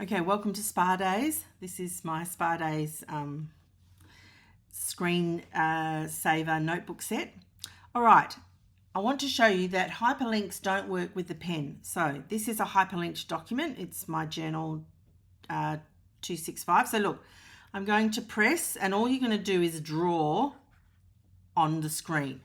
Okay, welcome to Spa Days. This is my Spa Days screen saver notebook set. All right, I want to show you that hyperlinks don't work with the pen. So this is a hyperlinked document. It's my journal 265. So look, I'm going to press and all you're going to do is draw on the screen.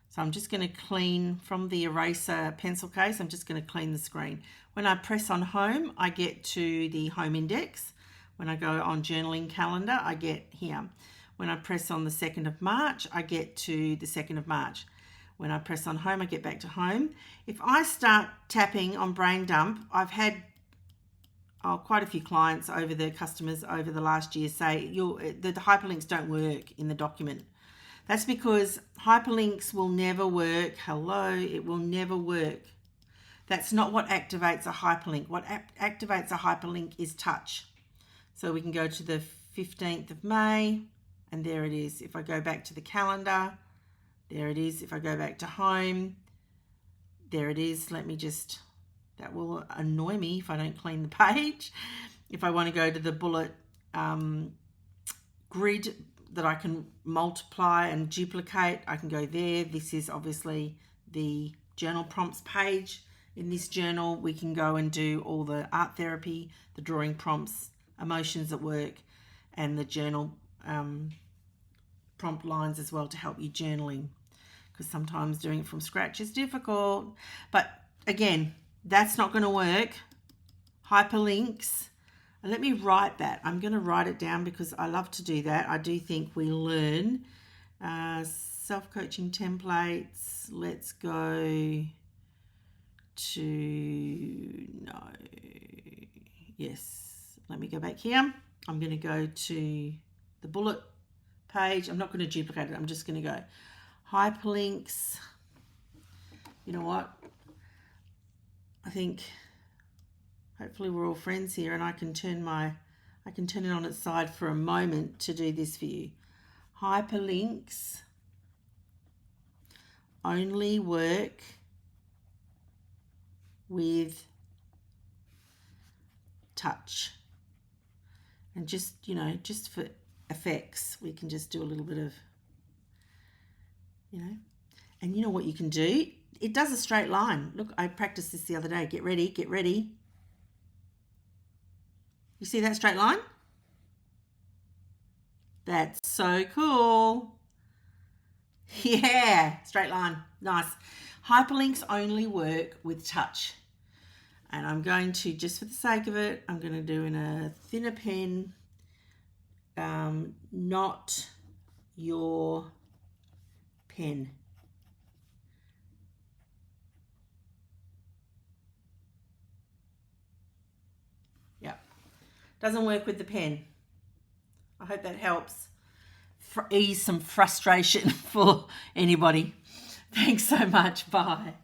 So I'm just going to clean from the eraser pencil case. I'm just going to clean the screen. When I press on home, I get to the home index. When I go on journaling calendar, I get here. When I press on the 2nd of March, I get to the 2nd of March. When I press on home, I get back to home. If I start tapping on brain dump, I've had quite a few clients customers over the last year say the hyperlinks don't work in the document. That's because hyperlinks will never work. It will never work. That's not what activates a hyperlink. What activates a hyperlink is touch. So we can go to the 15th of May, and there it is. If I go back to the calendar, there it is. If I go back to home, there it is. That will annoy me if I don't clean the page. If I want to go to the bullet grid that I can multiply and duplicate, I can go there. This is obviously the journal prompts page. In this journal, we can go and do all the art therapy, the drawing prompts, emotions at work, and the journal prompt lines as well to help you journaling, because sometimes doing it from scratch is difficult. But again, that's not going to work. Hyperlinks. And let me write that. I'm going to write it down because I love to do that. I do think we learn self-coaching templates. Let's go to, no, yes. Let me go back here. I'm going to go to the bullet page. I'm not going to duplicate it. I'm just going to go hyperlinks. You know what? I think hopefully we're all friends here, and I can turn it on its side for a moment to do this for you. Hyperlinks only work with touch. And just for effects, we can just do a little bit of, and you know what you can do? It does a straight line. Look, I practiced this the other day. Get ready, get ready. You see that straight line? That's so cool. Yeah, straight line. Nice. Hyperlinks only work with touch. And I'm going to, just for the sake of it, I'm going to do in a thinner pen, not your pen. Doesn't work with the pen. I hope that helps ease some frustration for anybody. Thanks so much. Bye.